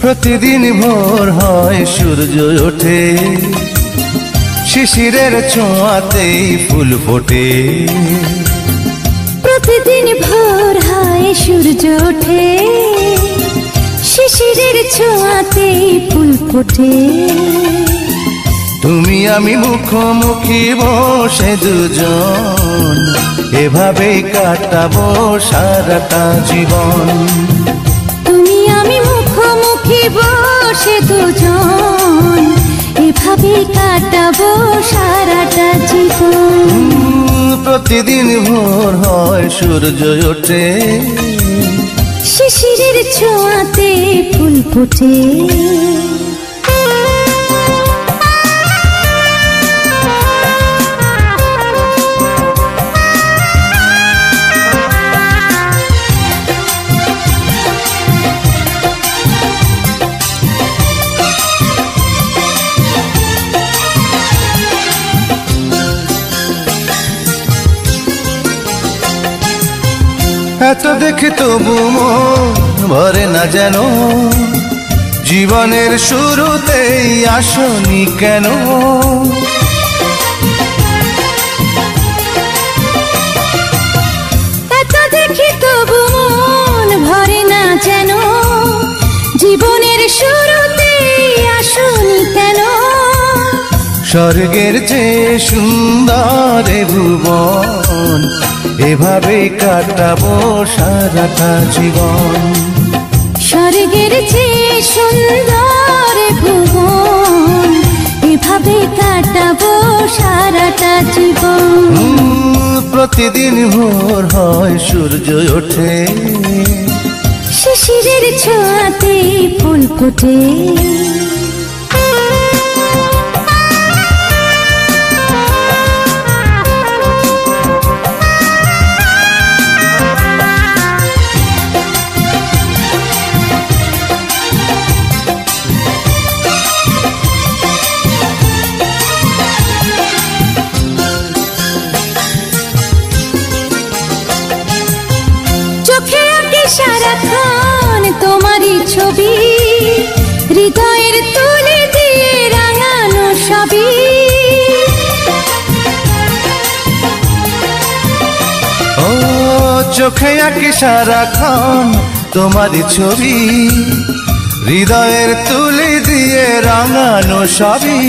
প্রতিদিন ভোর হয় সূর্য ওঠে, শিশিরের ছোঁয়াতেই ফুল ফোটে। প্রতিদিন ভোর হয় সূর্য ওঠে, শিশিরের ছোঁয়াতেই ফুল ফোটে। তুমি আমি মুখোমুখি বসে দুজন, এভাবেই কাটাবো সারাটা জীবন। তুমি আমি মুখোমুখি বসে দুজন, এভাবেই কাটাবো সারাটা জীবন। প্রতিদিন ভোর হয় সূর্য ওঠে, শিশিরের ছোঁয়াতে ফুল ফোটে। এত দেখে তবু মন ভরে না যেন, জীবনের শুরুতেই আসনি কেন? এত দেখে তবু মন ভরে না যেন, জীবনের শুরুতেই আসনি কেন? স্বর্গের চেয়ে সুন্দর এ ভুবন, এভাবেই কাটাবো সারাটা জীবন। স্বর্গের চেয়ে সুন্দর ভুবন, এভাবে কাটাবো সারাটা জীবন। প্রতিদিন ভোর হয় সূর্য ওঠে, শিশিরের ছোঁয়াতে ফুল ফোটে। সারাক্ষণ তোমারই ছবি, হৃদয়ের তুলে দিয়ে রাঙানো সবই। ও চোখে আঁকি সারাক্ষণ তোমারই ছবি, হৃদয়ের তুলে দিয়ে রাঙানো সবই।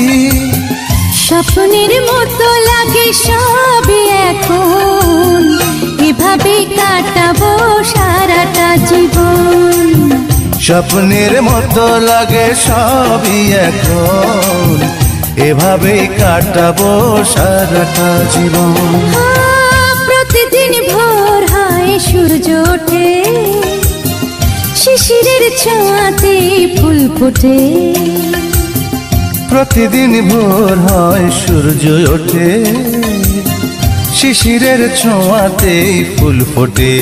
স্বপ্নের মতো লাগে সবই এখন, এভাবে কাটাবো সারাটা জীবন। স্বপ্নের মতো লাগে সবই এখন, এভাবেই কাটাবো সারাটা জীবন। প্রতিদিন ভোর হয় সূর্য ওঠে, শিশিরের ছোঁয়াতে ফুল ফোটে। প্রতিদিন ভোর হয় সূর্য ওঠে, শিশিরের ছোঁয়াতেই ফুল ফোটে।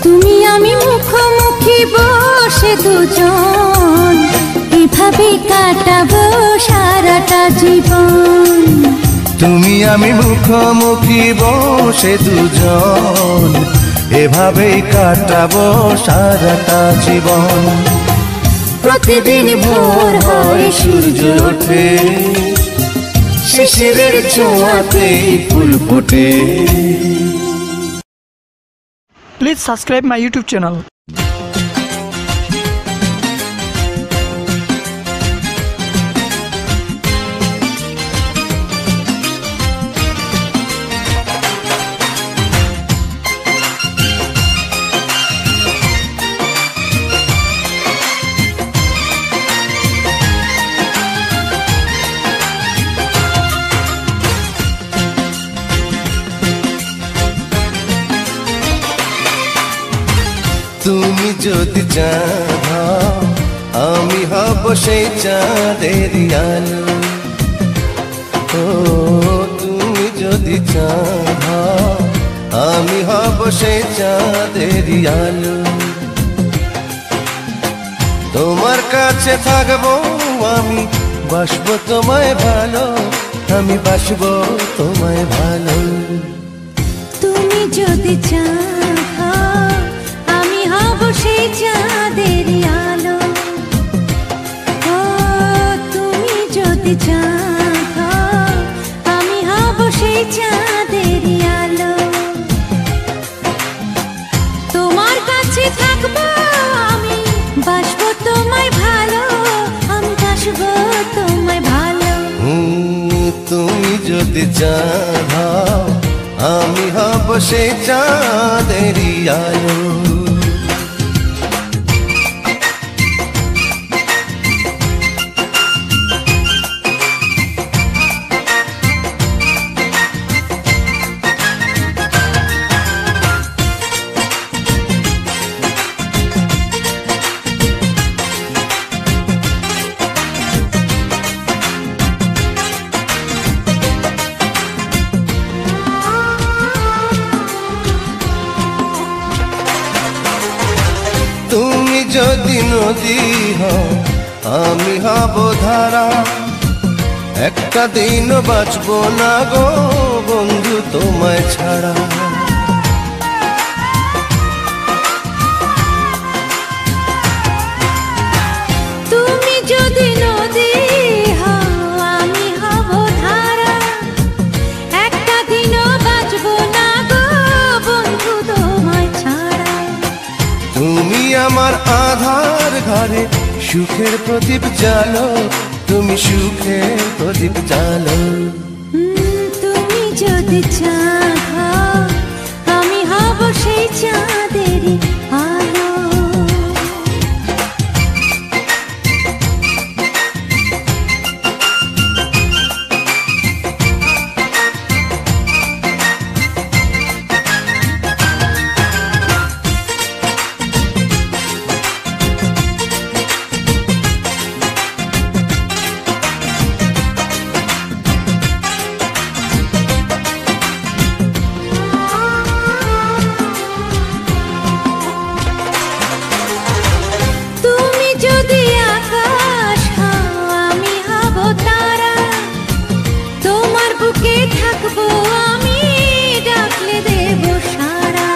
তুমি আমি মুখোমুখি বসে দুজন, এভাবে কাটাবো সারাটা জীবন। তুমি আমি মুখোমুখি বসে দুজন, এভাবেই কাটাবো সারাটা জীবন। প্রতিদিন ভোর হয় সূর্য ওঠে, শিশিরের ছোঁয়াতেই ফুল ফোটে। Please subscribe my YouTube channel. তুমি যদি চাঁদ আমি হব সেই চাঁদের আলো। ও তুমি যদি চাঁদ আমি হব সেই চাঁদের আলো। তোমার কাছে থাকবো আমি, বাসবো তোমায় ভালো, আমি বাসবো তোমায় ভালো। তুমি যদি চাঁদ আমি হব সেই চাঁদের আলো। চাঁদ হও, আমি হব সেই চাঁদেরই আলো। তুমি যদি নদী হও, আমি হব ধারা, একটা দিন বাঁচবো না গো বন্ধু তোমায় ছাড়া। তুমি যদি নদী হও, আমি হব ধারা, একটা দিনও বাঁচবো না গো বন্ধু তোমায় ছাড়া। তুমি আমার আধার ঘরে সুখের প্রদীপ জ্বালো, তুমি সুখের প্রদীপ জ্বালো। তুমি যদি চাঁদ হও, আমি হব সেই চাঁদেরই আলো। তুমি যদি আকাশ হও, আমি হব তারা, তোমার বুকে থাকবো আমি, ডাকলে দেব সাড়া।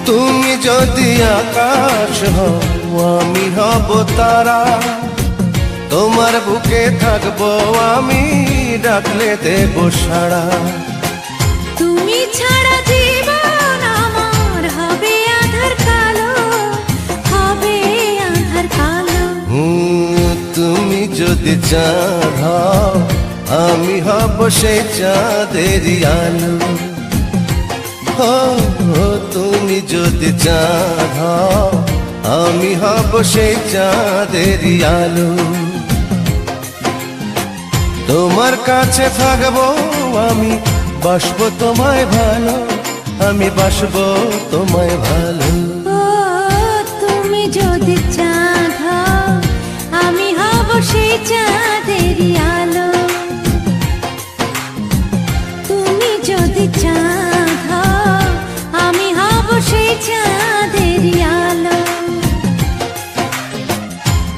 তুমি যদি আকাশ হও, আমি হব তারা, তোমার বুকে থাকবো আমি, ডাকলে দেব সাড়া। তুমি ছাড়া জীবন আমার হবে আধার কালো, হবে আধার কালো। তুমি যদি চাঁদ হও, আমি হব সেই চাঁদেরই আলো। তুমি যদি চাঁদ হও, আমি হব সেই চাঁদেরই আলো। তোমার কাছে থাকবো আমি, বাসবো তোমায় ভালো, আমি বাসবো তোমায় ভালো। ও তুমি যদি চাঁদ হও, আমি হব সেই চাঁদেরই আলো। তুমি যদি চাঁদ হও, আমি হব সেই চাঁদেরই আলো।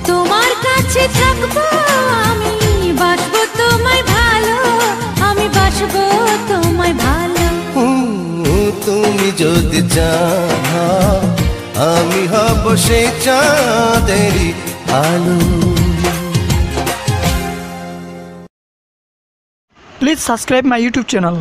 তোমার কাছে থাকবো আমি, বাসবো তোমায় ভালো, আমি বাসবো তোমায় ভালো। তুমি যদি চাঁদ হও, আমি হব সেই চাঁদেরই আলো। Please subscribe my YouTube channel.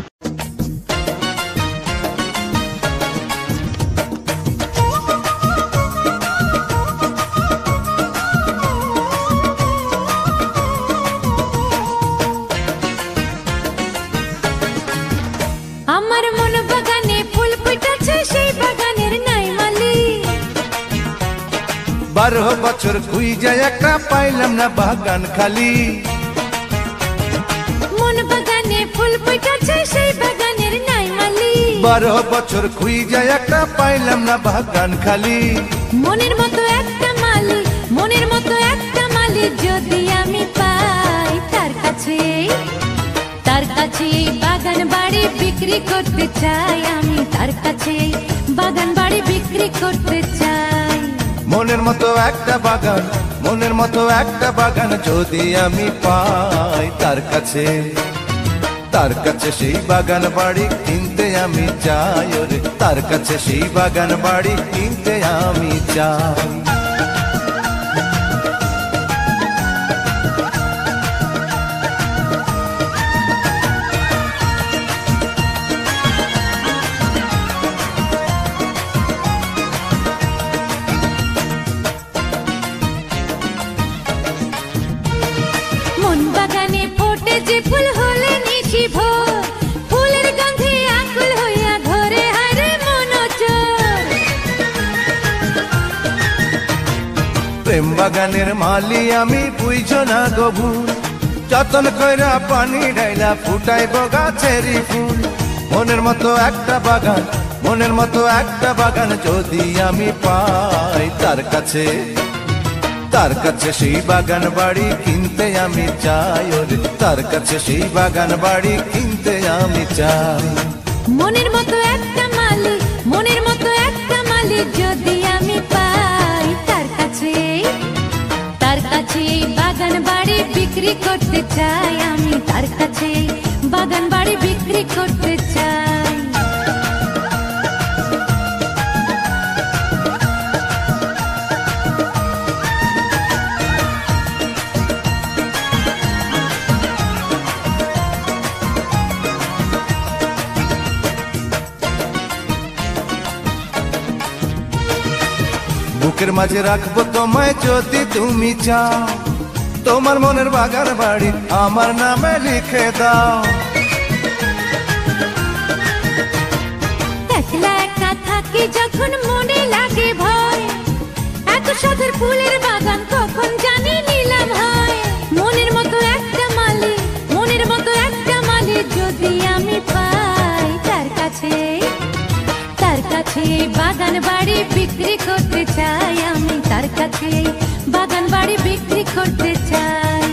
আমার মন বাগানে ফুল ফুটেছে, সেই বাগানের নাই মালি। 12 বছর খুঁজে একটা পাইলাম না বাগান খালি। মন বাগানে ফুল ফুটেছে, সেই বাগানের নাই মালি। 12 বছর খুঁজে একটা পাইলাম না বাগান খালি। মনের মতো একটা মালি, মনের মতো একটা মালি যদি আমি পাই, তার কাছে এই বাগান বাড়ি বিক্রি করতে চাই আমি, তার কাছে বাগান বাড়ি বিক্রি করতে চাই। মনের মতো একটা বাগান, মনের মতো একটা বাগান যদি আমি পাই, তার কাছে সেই বাগান বাড়ি কিনতে আমি চাই। ওরে তার কাছে সেই বাগান বাড়ি কিনতে আমি চাই। মন বাগানে ফোটে যে ফুল হলে নিশি ভোর, ফুলের গন্ধে আকুল হইয়া ধরে হারে মনোচর। প্রেম বাগানের মালি আমি বুঝো না গভুর, যতন কইরা পানি ঢাইলা ফুটাইব গাছেরই ফুল। মনের মতো একটা বাগান, মনের মতো একটা বাগান যদি আমি পাই তার কাছে, তার কাছে সেই বাগান বাড়ি কিনতে আমি চাই। ওরে তার কাছে সেই বাগান বাড়ি কিনতে আমি চাই। মনের মতো একটা মালি, মনের মতো একটা মালি যদি আমি পাই তার কাছে, তার কাছে বাগান বাড়ি বিক্রি করতে চাই আমি, তার কাছে বাগান বাড়ি বিক্রি করতে চাই। বুকের মাঝে রাখবো তোমায় যদি তুমি চাও, তোমার মনের বাগান বাড়ি আমার নামে লিখে দাও। একলা একা থাকি যখন মনে লাগে ভয়, এত সাধের ফুলের বাগান কখন জানি নিলাম হয়। মনের মতো একটা মালি, মনের মতো একটা মালি যদি আমি পাই তার কাছে, তার কাছে বাগান বাড়ি বিক্রি করতে চাই আমি, তার কাছে বাগান বাড়ি বিক্রি করতে চাই।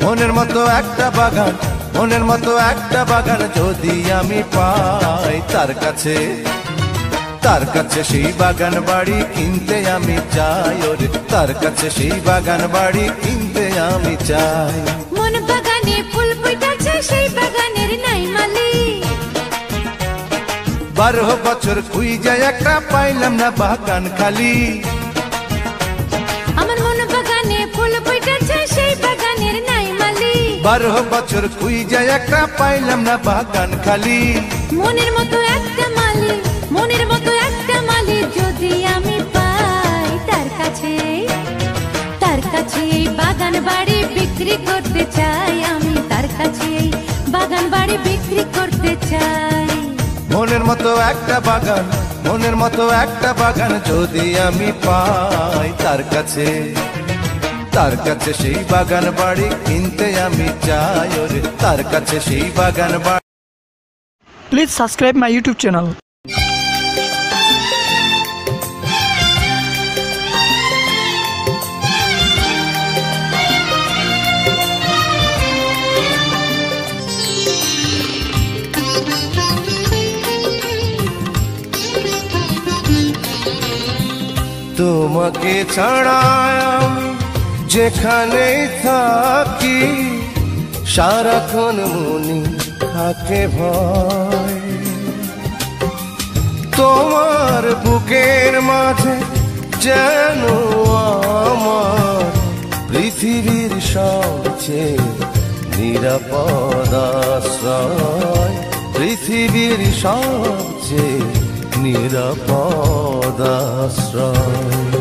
মনের মতো একটা বাগান, মনের মতো একটা বাগান যদি আমি পাই তার কাছে, তার কাছে সেই বাগান বাড়ি কিনতে আমি চাই। ওরে তার কাছে সেই বাগান বাড়ি কিনতে আমি চাই। মন বাগানে ফুল ফুটেছে সেই বাগানের নাই মালি, 12 বছর খুঁজে একটা পাইলাম না বাগান খালি। আমার মন বাগানে ফুল ফুটেছে সেই বাগানের নাই মালি, 12 বছর খুঁজে একটা পাইলাম না বাগান খালি। মনের মতো একটা মালি, মনের মতো একটা মালি যদি আমি পাই তার কাছে, তার কাছে বাগান বাড়ি বিক্রি করতে চাই আমি, তার কাছে বাগান বাড়ি বিক্রি করতে চাই। মনের মতো একটা বাগান, মনের মতো একটা বাগান যদি আমি পাই তার কাছে, তার কাছে সেই বাগান বাড়ি কিনতে আমি চাই। ওরে তার কাছে সেই বাগান বাড়ি। Please subscribe my YouTube channel. তোমাকে ছাড়া আমি যেখানেই থাকি, সারাক্ষণ মনে থাকে ভয়। তোমার বুকের মাঝে যেন আমার পৃথিবীর সবচেয়ে নিরাপদ আশ্রয়, পৃথিবীর সবচেয়ে নিরাপদ আশ্রয়।